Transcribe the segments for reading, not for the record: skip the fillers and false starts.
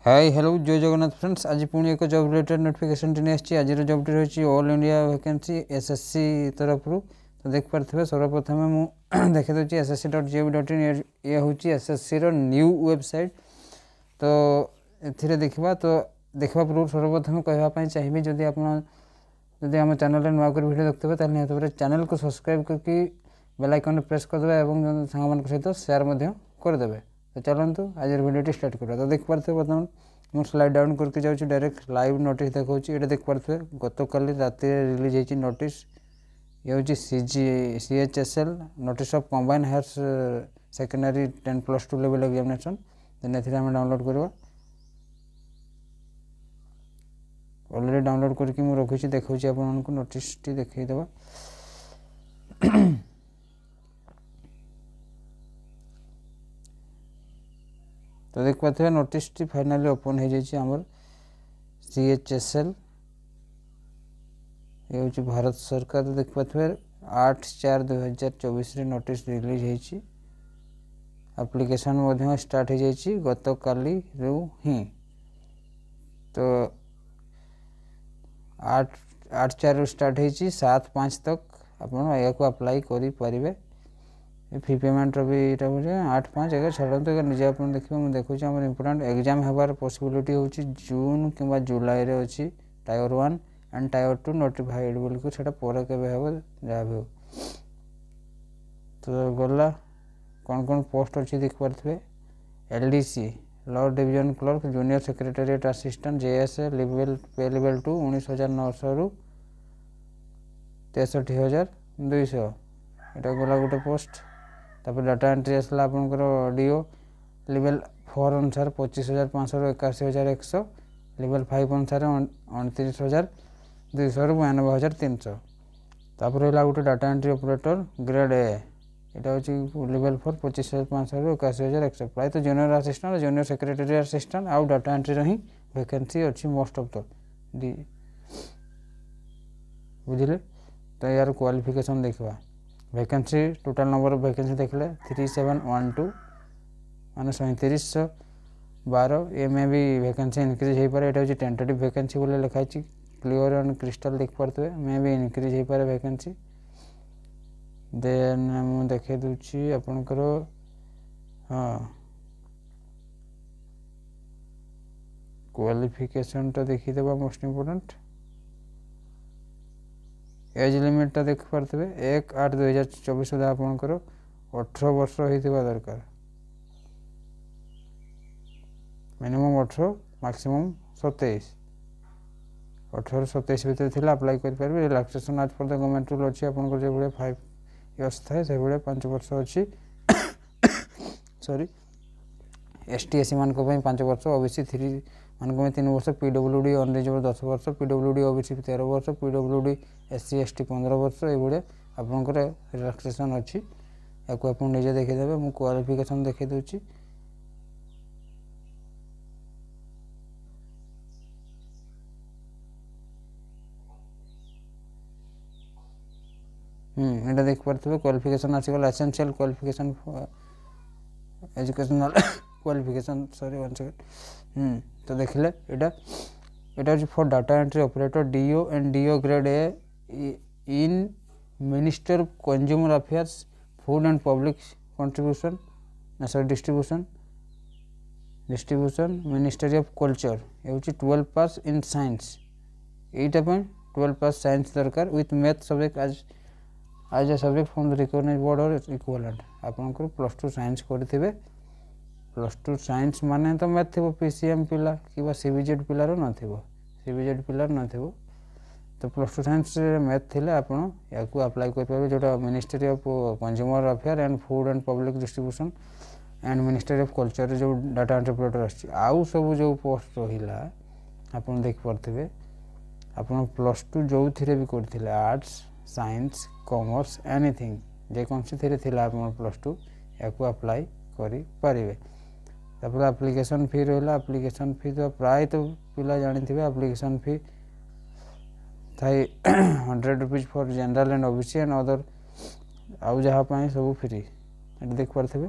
Hi hello जय Jagannath friends. आज पुणी एक जॉब रिलेटेड नोटिफिकेशन नहीं आसी। आज जॉब टी रही ऑल इंडिया वैकेंसी एसएससी तरफ तो देख पारे सर्वप्रथम मुझे देखी दूसरी ssc.gov.in ये हूँ एसएससी न्यू वेबसाइट। तो ये देखा पूर्व सर्वप्रथम कहवाई चाहिए जदि आप आम चैनल नुआ कर वीडियो देखते हैं निहत चैनल को सब्सक्राइब करके बेल आइकन प्रेस करदे और सांग सहित शेयर करदे। तो चलतु आज वीडियो स्टार्ट करा। तो देख पारे बर्तमान मुझे स्लाइड डाउन करके जाऊँगी डायरेक्ट लाइव नोटिस देखा ये देख पारे गत काली रात रिलीज होती नोटिस ये हूँ CHSL notice of combine higher secondary 10+2 level examination. Then ये आम डाउनलोड करवा ऑलरेडी डाउनलोड करके मुझे रखी देखा आपको नोटिस टी देखा। तो देख पारे नोटिस टी फाइनाली ओपन हो जाए आमर CHSL ये हूँ भारत सरकार। तो देख पारे 8/4/2024 नोटिस रिलीज होती एप्लिकेशन स्टार्ट हो जाए गत काली ही। तो 8/4 स्टार्ट होती 7/5 तक आप अप्लाई करें। फी पेमेंट भी यहाँ 8/5 छाड़ू निजे आप देखिए मुझे देखुची आम इम्पोर्टाट एग्जाम होबार पॉसिबिलिटी हूँ जून कि जुलाई रे अच्छी टायर 1 एंड टायर 2 नोटिफाइड बोल पर केवे हम जहाँ भी हो। तो गला कौन कौन पोस्ट अच्छी देख पारे LDC law division clerk junior secretariat assistant JSA level पे लेवल 2 19,900 रु 63,200 यहाँ गला गोटे पोस्ट। तापर डाटा एंट्री आसला आपंकर DO लेवल 4 अनुसार 25,500 रु 81,100 लेवल 5 अनुसार 29,200 रु 92,300। तापर रहा गोटे data entry operator grade A यहाँ हूँ लेवल 4 25,500 रु 81,100 प्राय तो junior assistant junior secretary assistant आउ डाटा एंट्री ही वैकेंसी अच्छी मोस्ट ऑफ द बुझे। तो यार क्वालिफिकेशन देखा vacancy total number of vacancy देखले 3712 माने 3712 ये में भी वैकेंसी इनक्रीज हो पारे। यहाँ हूँ टेंटेटिव वैकेंसी बोले लिखाई क्लियर एंड क्रिस्टल देख पारे मे भी इनक्रीज हो पारे वैकेंसी। देन मुझे देखे दूसरी आपणकर हाँ क्वालिफिकेशन तो देखीदेवा मोस्ट इम्पोर्टेंट एज लिमिट देख पारे 1/8/2024 सुधा आपणकर 18 वर्ष होता दरकार मिनिमम 18 मैक्सिमम 27 18-27 भितर थी अप्लाई करेंगे। रिलैक्सेशन आज पर द गवर्नमेंट रूल अच्छी आपंकर जो 5 इयर्स थाए से 5 वर्ष अच्छी सॉरी ST SC मान 5 वर्ष OBC 3 मान 3 वर्ष PWD अनरिजर्व 10 वर्ष PWD OBC 13 वर्ष PWD SC ST 15 वर्ष ये आपंकर रिलैक्सेशन अच्छी या आप निजे देखीदे। मुझे क्वालिफिकेशन देखी दूसरी यहाँ देख पारे क्वालिफिकेशन आसीगला essential qualification educational qualification sorry 1 second. तो देखले यहाँ for data entry operator DO and DO grade A in minister of consumer affairs food and public contribution distribution ministry of culture ये हूँ 12 पास इन साइंस यहाँ 12 pass science दरकार with math subject as a subject from the recognised board और equivalent आपंकर +2 science करेंगे। +2 science माने तो math थी PCM पिला कि CBZ पिलार न CBZ पिलार न तो +2 साइंस मैथ थे आपड़ या अप्लाई करेंगे जोटा ministry of consumer affair and food and public distribution and ministry of culture जो डाटा एंट्री ऑपरेटर आउ सब जो पोस्ट रहा आप देख पारे आप +2 जो थी भी करते आर्ट्स साइंस कॉमर्स एनीथिंग जेकोसी थी आप +2 या अप्लाई करें। तापर एप्लिकेशन फी रहा एप्लिकेशन फी तो प्राय तो पिला जानी एप्लिकेशन फी थाई 100 rupees for general and OBC and other आउ जहाँ सब फ्री ये देख पारे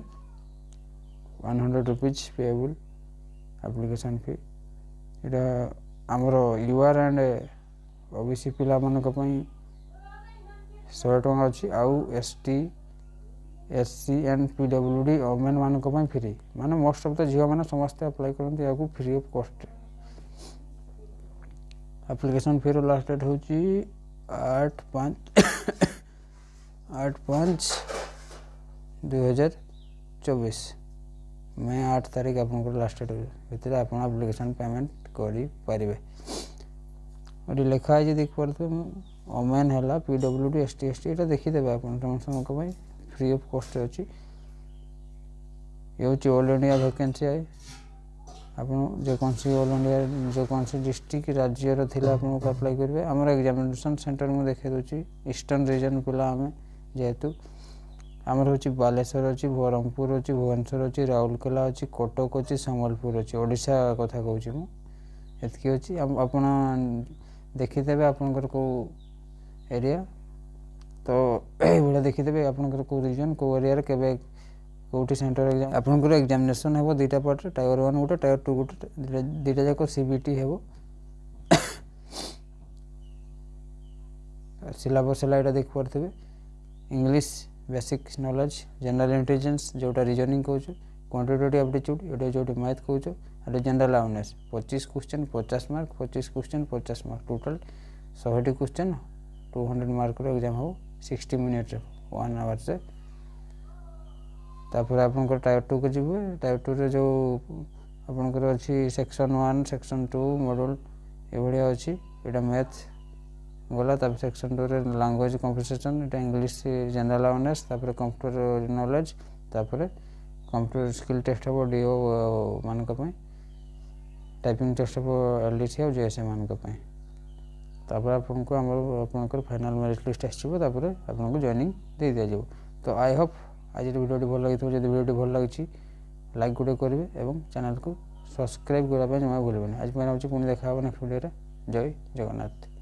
100 रुपीज पेएबल आप्लिकेशन फी इटा आमर यूआर एंड ओबीसी पिला मानक पई 100 टଙ୍କା अछि आउ ST SC and PWD women मानक पई फ्री माने मोस्ट ऑफ द झियो माने समस्त अप्लाई करन याकू free of cost application fee रो लास्ट डेट होची 8/5/2024 मैं 8 तारीख आपन लास्ट डेट भितर आपन एप्लिकेशन पेमेंट करि पारिबे और लिखा है देख पारे ओमेन है पीडब्ल्यूडी एसटी एसटी ये देखीदे आप फ्री ऑफ कॉस्ट अच्छी ये हूँ ऑल इंडिया वैकेंसी है आप जेकोसी ऑल इंडिया जेकोसी डिस्ट्रिक्ट राज्यर थी आपको अप्लाई करेंगे आमर एग्जामिनेशन सेंटर में देखे दूसरी ईस्टर्न रीजन पिला आम जेहेतु आमर हूँ बालेश्वर अच्छी ब्रह्मपुर अच्छी भुवनेश्वर अच्छी राउरकेला अच्छी कटक अच्छी सम्बलपुर अच्छी ओडिशा कथा कहूँ मुझे अच्छी आप देखीदे आपंकर कौ एरिया तो ये देखीदे आपंकर कौ रीजन कौ एरिया केबे कौटी सेंटर एग्जाम आपंकर एग्जामिनेशन हेबो दुईटा पार्ट टायर 1 गोटे टायर 2 गोटे दुईटा जाक सीबीटी हेबो सिलेबस है देख पारे English basic knowledge general intelligence जोटा रीजनिंग कहूँ क्वांटिटेटिव एप्टीट्यूड ये जो मैथ कहूँ और general awareness 25 question 50 mark 25 question 50 mark total 100 question 200 mark exam हो 60 मिनट 1 आवर से तापर आपनकर टायर 2 को जीवे टायर 2 रे जो आपनकर अच्छी सेक्शन 1 सेक्शन 2 मॉड्यूल ये बढ़िया अच्छी एटा मैथ गला तापर सेक्शन 2 रे लैंग्वेज कन्वर्सेशन एटा इंग्लिश जनरल अवेयरनेस तापर कंप्यूटर नॉलेज तापर कंप्यूटर स्किल टेस्ट हो डीओ मानक पई टाइपिंग टेस्ट हो एलडीसी और जेएसए मानक पई तापर आपनको आपनकर फाइनल मेरिट लिस्ट आसीबो तापर आपनको जॉइनिंग दे दिया जाबो तो आई होप आज वीडियो भल लगी जब वीडियो भल लगी लाइक गोटे करेंगे और चैनल को सब्सक्राइब करने जमा भूलें आज मैं पुणी देखा नेक्स्ट वीडियो जय जगन्नाथ।